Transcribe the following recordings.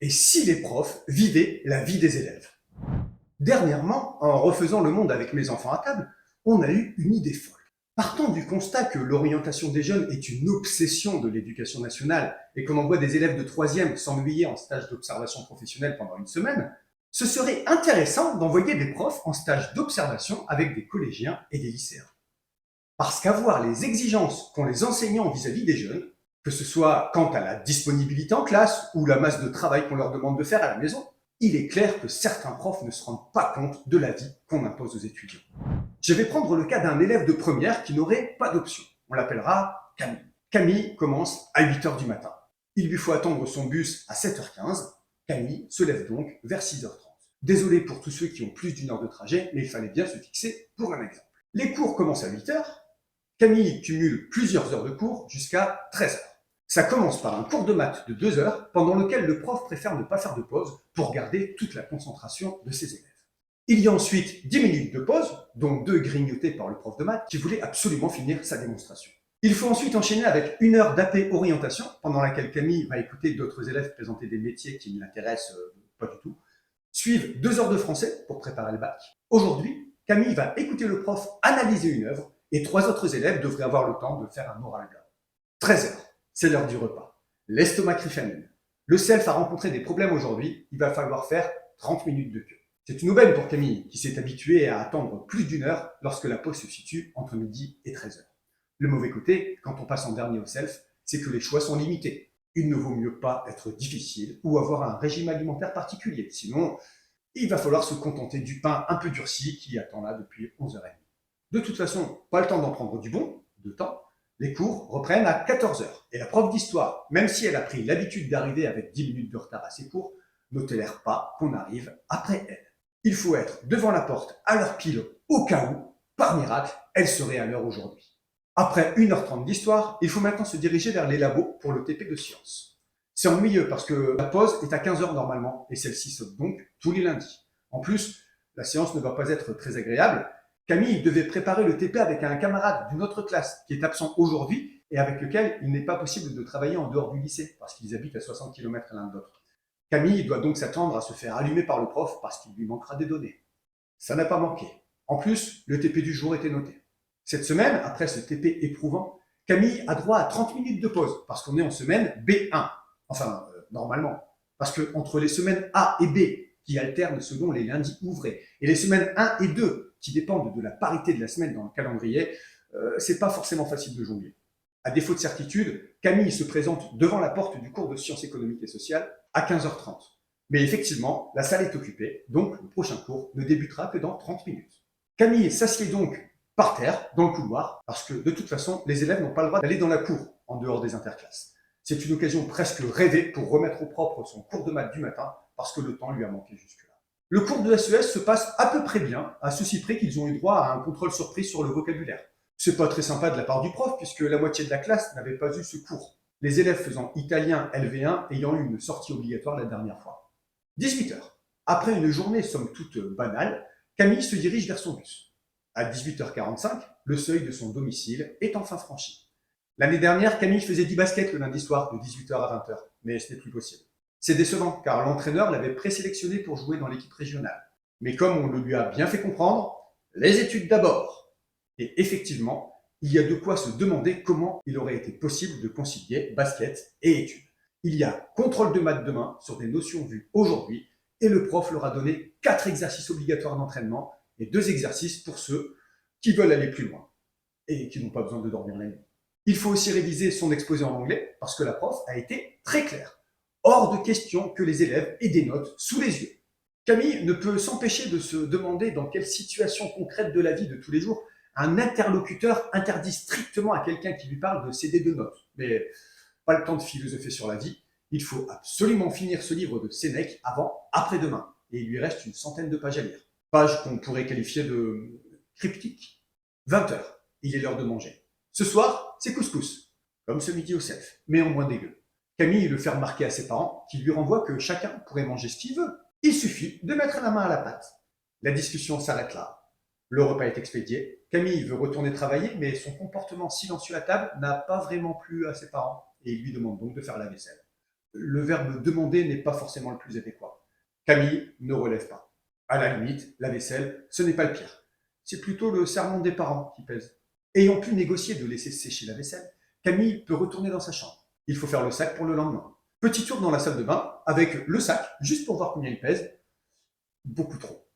Et si les profs vivaient la vie des élèves? Dernièrement, en refaisant le monde avec mes enfants à table, on a eu une idée folle. Partant du constat que l'orientation des jeunes est une obsession de l'éducation nationale et qu'on envoie des élèves de 3e s'ennuyer en stage d'observation professionnelle pendant une semaine, ce serait intéressant d'envoyer des profs en stage d'observation avec des collégiens et des lycéens. Parce qu'avoir les exigences qu'ont les enseignants vis-à-vis des jeunes, que ce soit quant à la disponibilité en classe ou la masse de travail qu'on leur demande de faire à la maison, il est clair que certains profs ne se rendent pas compte de la vie qu'on impose aux étudiants. Je vais prendre le cas d'un élève de première qui n'aurait pas d'option. On l'appellera Camille. Camille commence à 8h du matin. Il lui faut attendre son bus à 7h15. Camille se lève donc vers 6h30. Désolé pour tous ceux qui ont plus d'une heure de trajet, mais il fallait bien se fixer pour un exemple. Les cours commencent à 8h. Camille cumule plusieurs heures de cours jusqu'à 13h. Ça commence par un cours de maths de 2 heures, pendant lequel le prof préfère ne pas faire de pause pour garder toute la concentration de ses élèves. Il y a ensuite 10 minutes de pause, dont 2 grignotées par le prof de maths qui voulait absolument finir sa démonstration. Il faut ensuite enchaîner avec 1 heure d'AP orientation, pendant laquelle Camille va écouter d'autres élèves présenter des métiers qui ne l'intéressent pas du tout. Suivent 2 heures de français pour préparer le bac. Aujourd'hui, Camille va écouter le prof analyser une œuvre et 3 autres élèves devraient avoir le temps de faire un oral blanc. 13h, c'est l'heure du repas. L'estomac crie famine. Le self a rencontré des problèmes aujourd'hui, il va falloir faire 30 minutes de queue. C'est une aubaine pour Camille, qui s'est habituée à attendre plus d'1 heure lorsque la pause se situe entre midi et 13h. Le mauvais côté, quand on passe en dernier au self, c'est que les choix sont limités. Il ne vaut mieux pas être difficile ou avoir un régime alimentaire particulier, sinon il va falloir se contenter du pain un peu durci qui attend là depuis 11h30. De toute façon, pas le temps d'en prendre du bon, de temps. Les cours reprennent à 14h. Et la prof d'histoire, même si elle a pris l'habitude d'arriver avec 10 minutes de retard à ses cours, ne tolère pas qu'on arrive après elle. Il faut être devant la porte à l'heure pile au cas où, par miracle, elle serait à l'heure aujourd'hui. Après 1h30 d'histoire, il faut maintenant se diriger vers les labos pour le TP de sciences. C'est ennuyeux parce que la pause est à 15h normalement et celle-ci saute donc tous les lundis. En plus, la séance ne va pas être très agréable. Camille devait préparer le TP avec un camarade d'une autre classe qui est absent aujourd'hui et avec lequel il n'est pas possible de travailler en dehors du lycée parce qu'ils habitent à 60 km l'un de l'autre. Camille doit donc s'attendre à se faire allumer par le prof parce qu'il lui manquera des données. Ça n'a pas manqué. En plus, le TP du jour était noté. Cette semaine, après ce TP éprouvant, Camille a droit à 30 minutes de pause parce qu'on est en semaine B1. Enfin, normalement. Parce que entre les semaines A et B, qui alternent selon les lundis ouvrés, et les semaines 1 et 2, qui dépendent de la parité de la semaine dans le calendrier, c'est pas forcément facile de jongler. À défaut de certitude, Camille se présente devant la porte du cours de sciences économiques et sociales à 15h30. Mais effectivement, la salle est occupée, donc le prochain cours ne débutera que dans 30 minutes. Camille s'assied donc par terre, dans le couloir, parce que de toute façon, les élèves n'ont pas le droit d'aller dans la cour, en dehors des interclasses. C'est une occasion presque rêvée pour remettre au propre son cours de maths du matin, parce que le temps lui a manqué jusque-là. Le cours de SES se passe à peu près bien, à ceci près qu'ils ont eu droit à un contrôle surprise sur le vocabulaire. C'est pas très sympa de la part du prof, puisque la moitié de la classe n'avait pas eu ce cours. Les élèves faisant italien LV1 ayant eu une sortie obligatoire la dernière fois. 18h. Après une journée somme toute banale, Camille se dirige vers son bus. À 18h45, le seuil de son domicile est enfin franchi. L'année dernière, Camille faisait 10 baskets le lundi soir de 18h à 20h, mais ce n'est plus possible. C'est décevant, car l'entraîneur l'avait présélectionné pour jouer dans l'équipe régionale. Mais comme on le lui a bien fait comprendre, les études d'abord. Et effectivement, il y a de quoi se demander comment il aurait été possible de concilier basket et études. Il y a contrôle de maths demain sur des notions vues aujourd'hui, et le prof leur a donné 4 exercices obligatoires d'entraînement et 2 exercices pour ceux qui veulent aller plus loin et qui n'ont pas besoin de dormir la nuit. Il faut aussi réviser son exposé en anglais parce que la prof a été très claire. Hors de question que les élèves aient des notes sous les yeux. Camille ne peut s'empêcher de se demander dans quelle situation concrète de la vie de tous les jours un interlocuteur interdit strictement à quelqu'un qui lui parle de céder de notes. Mais pas le temps de philosopher sur la vie. Il faut absolument finir ce livre de Sénèque avant après-demain. Et il lui reste une centaine de pages à lire. Pages qu'on pourrait qualifier de cryptiques. 20h, il est l'heure de manger. Ce soir, c'est couscous, comme ce midi au self, mais en moins dégueu. Camille le fait remarquer à ses parents, qui lui renvoient que chacun pourrait manger ce qu'il veut. Il suffit de mettre la main à la pâte. La discussion s'arrête là. Le repas est expédié. Camille veut retourner travailler, mais son comportement silencieux à table n'a pas vraiment plu à ses parents, et il lui demande donc de faire la vaisselle. Le verbe demander n'est pas forcément le plus adéquat. Camille ne relève pas. À la limite, la vaisselle, ce n'est pas le pire. C'est plutôt le sermon des parents qui pèse. Ayant pu négocier de laisser sécher la vaisselle, Camille peut retourner dans sa chambre. Il faut faire le sac pour le lendemain. Petit tour dans la salle de bain avec le sac, juste pour voir combien il pèse. Beaucoup trop.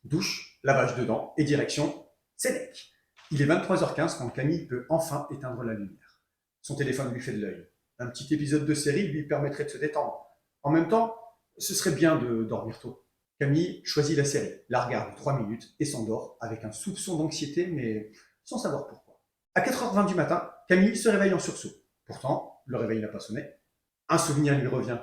Douche, lavage de dents et direction, Sénèque. Il est 23h15 quand Camille peut enfin éteindre la lumière. Son téléphone lui fait de l'œil. Un petit épisode de série lui permettrait de se détendre. En même temps, ce serait bien de dormir tôt. Camille choisit la série, la regarde 3 minutes et s'endort avec un soupçon d'anxiété, mais sans savoir pourquoi. À 4h20 du matin, Camille se réveille en sursaut. Pourtant, le réveil n'a pas sonné. Un souvenir lui revient.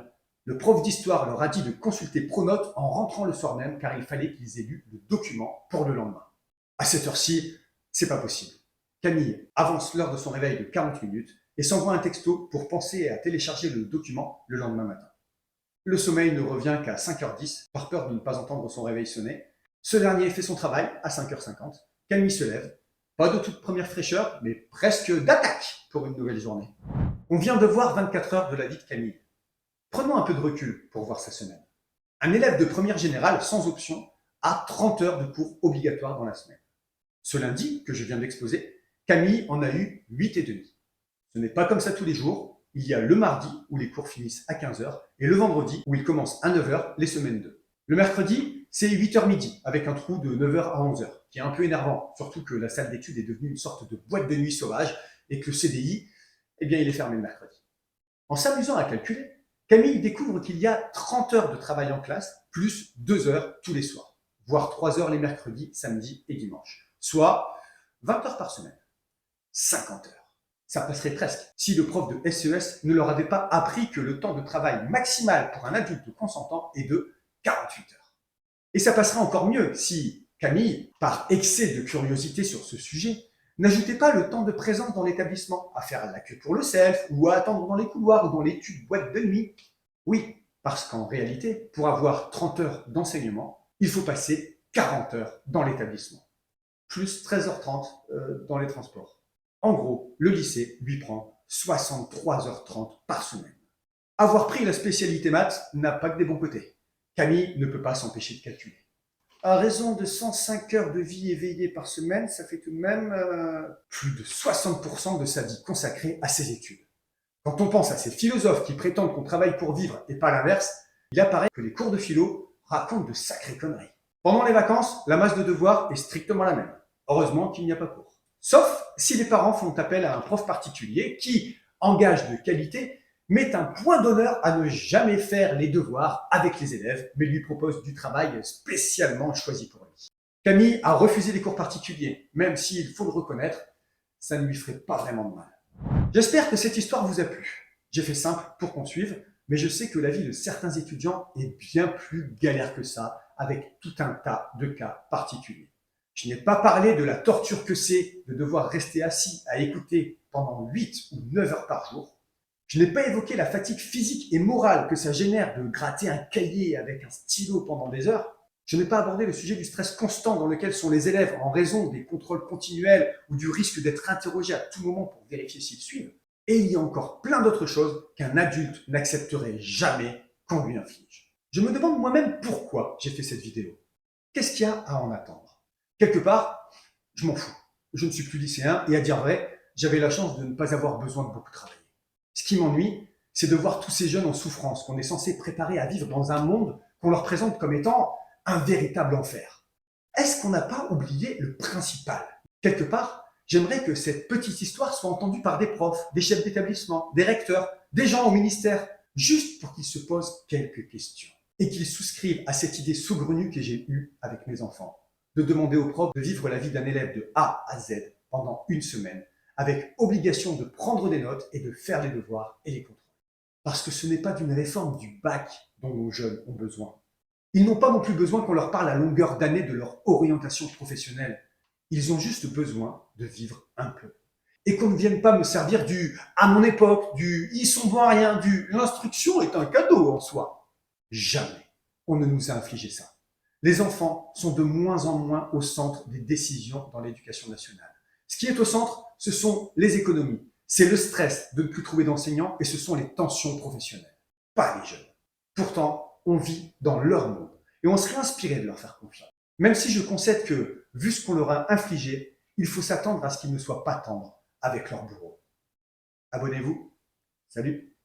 Le prof d'histoire leur a dit de consulter Pronote en rentrant le soir même car il fallait qu'ils aient lu le document pour le lendemain. À cette heure-ci, c'est pas possible. Camille avance l'heure de son réveil de 40 minutes et s'envoie un texto pour penser à télécharger le document le lendemain matin. Le sommeil ne revient qu'à 5h10 par peur de ne pas entendre son réveil sonner. Ce dernier fait son travail à 5h50. Camille se lève. Pas de toute première fraîcheur, mais presque d'attaque pour une nouvelle journée. On vient de voir 24 heures de la vie de Camille. Prenons un peu de recul pour voir sa semaine. Un élève de première générale sans option a 30 heures de cours obligatoires dans la semaine. Ce lundi, que je viens d'exposer, Camille en a eu 8,5. Ce n'est pas comme ça tous les jours. Il y a le mardi où les cours finissent à 15h et le vendredi où ils commencent à 9h les semaines 2. Le mercredi, c'est 8h midi avec un trou de 9h à 11h, qui est un peu énervant, surtout que la salle d'études est devenue une sorte de boîte de nuit sauvage et que le CDI, il est fermé le mercredi. En s'amusant à calculer, Camille découvre qu'il y a 30 heures de travail en classe, plus 2 heures tous les soirs, voire 3 heures les mercredis, samedis et dimanches, soit 20 heures par semaine. 50 heures. Ça passerait presque si le prof de SES ne leur avait pas appris que le temps de travail maximal pour un adulte consentant est de 48 heures. Et ça passerait encore mieux si Camille, par excès de curiosité sur ce sujet, n'ajoutait pas le temps de présence dans l'établissement, à faire la queue pour le self, ou à attendre dans les couloirs ou dans les tubes boîte de nuit. Oui, parce qu'en réalité, pour avoir 30 heures d'enseignement, il faut passer 40 heures dans l'établissement, plus 13h30 dans les transports. En gros, le lycée lui prend 63h30 par semaine. Avoir pris la spécialité maths n'a pas que des bons côtés. Camille ne peut pas s'empêcher de calculer. À raison de 105 heures de vie éveillée par semaine, ça fait tout de même plus de 60% de sa vie consacrée à ses études. Quand on pense à ces philosophes qui prétendent qu'on travaille pour vivre et pas l'inverse, il apparaît que les cours de philo racontent de sacrées conneries. Pendant les vacances, la masse de devoirs est strictement la même. Heureusement qu'il n'y a pas cours. Sauf si les parents font appel à un prof particulier qui, en gage de qualité, met un point d'honneur à ne jamais faire les devoirs avec les élèves, mais lui propose du travail spécialement choisi pour lui. Camille a refusé les cours particuliers, même s'il faut le reconnaître, ça ne lui ferait pas vraiment de mal. J'espère que cette histoire vous a plu. J'ai fait simple pour qu'on suive, mais je sais que la vie de certains étudiants est bien plus galère que ça, avec tout un tas de cas particuliers. Je n'ai pas parlé de la torture que c'est de devoir rester assis à écouter pendant 8 ou 9 heures par jour. Je n'ai pas évoqué la fatigue physique et morale que ça génère de gratter un cahier avec un stylo pendant des heures. Je n'ai pas abordé le sujet du stress constant dans lequel sont les élèves en raison des contrôles continuels ou du risque d'être interrogés à tout moment pour vérifier s'ils suivent. Et il y a encore plein d'autres choses qu'un adulte n'accepterait jamais qu'on lui inflige. Je me demande moi-même pourquoi j'ai fait cette vidéo. Qu'est-ce qu'il y a à en attendre ? Quelque part, je m'en fous. Je ne suis plus lycéen et à dire vrai, j'avais la chance de ne pas avoir besoin de beaucoup travailler. Ce qui m'ennuie, c'est de voir tous ces jeunes en souffrance qu'on est censé préparer à vivre dans un monde qu'on leur présente comme étant un véritable enfer. Est-ce qu'on n'a pas oublié le principal ? Quelque part, j'aimerais que cette petite histoire soit entendue par des profs, des chefs d'établissement, des recteurs, des gens au ministère, juste pour qu'ils se posent quelques questions et qu'ils souscrivent à cette idée saugrenue que j'ai eue avec mes enfants, de demander aux profs de vivre la vie d'un élève de A à Z pendant une semaine, avec obligation de prendre des notes et de faire les devoirs et les contrôles. Parce que ce n'est pas d'une réforme du bac dont nos jeunes ont besoin. Ils n'ont pas non plus besoin qu'on leur parle à longueur d'année de leur orientation professionnelle. Ils ont juste besoin de vivre un peu. Et qu'on ne vienne pas me servir du « à mon époque », du « ils sont bons à rien », du « l'instruction est un cadeau en soi ». Jamais on ne nous a infligé ça. Les enfants sont de moins en moins au centre des décisions dans l'éducation nationale. Ce qui est au centre, ce sont les économies. C'est le stress de ne plus trouver d'enseignants et ce sont les tensions professionnelles. pas les jeunes. Pourtant, on vit dans leur monde et on serait inspiré de leur faire confiance. Même si je concède que, vu ce qu'on leur a infligé, il faut s'attendre à ce qu'ils ne soient pas tendres avec leurs bourreaux. Abonnez-vous. Salut!